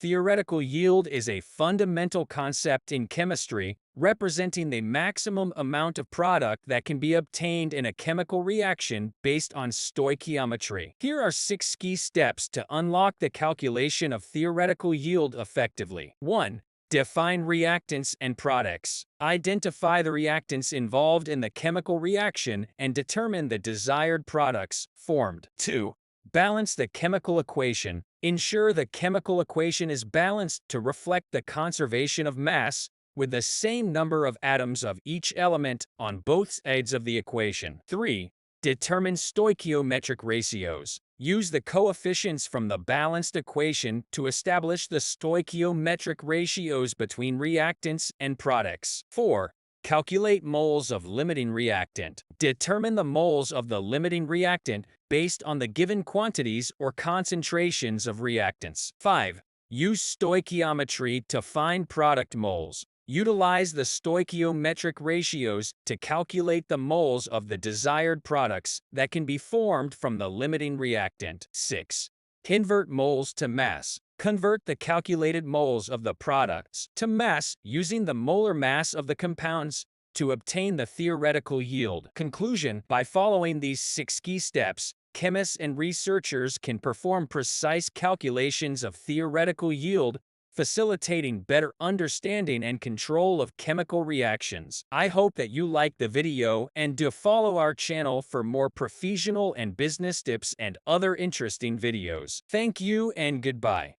Theoretical yield is a fundamental concept in chemistry representing the maximum amount of product that can be obtained in a chemical reaction based on stoichiometry. Here are 6 key steps to unlock the calculation of theoretical yield effectively. 1. Define reactants and products. Identify the reactants involved in the chemical reaction and determine the desired products formed. 2. Balance the chemical equation. Ensure the chemical equation is balanced to reflect the conservation of mass with the same number of atoms of each element on both sides of the equation. 3. Determine stoichiometric ratios. Use the coefficients from the balanced equation to establish the stoichiometric ratios between reactants and products. 4. Calculate moles of limiting reactant. Determine the moles of the limiting reactant based on the given quantities or concentrations of reactants. 5. Use stoichiometry to find product moles. Utilize the stoichiometric ratios to calculate the moles of the desired products that can be formed from the limiting reactant. 6. Convert moles to mass. Convert the calculated moles of the products to mass using the molar mass of the compounds to obtain the theoretical yield. Conclusion: by following these 6 key steps, chemists and researchers can perform precise calculations of theoretical yield, facilitating better understanding and control of chemical reactions. I hope that you liked the video and do follow our channel for more professional and business tips and other interesting videos. Thank you and goodbye.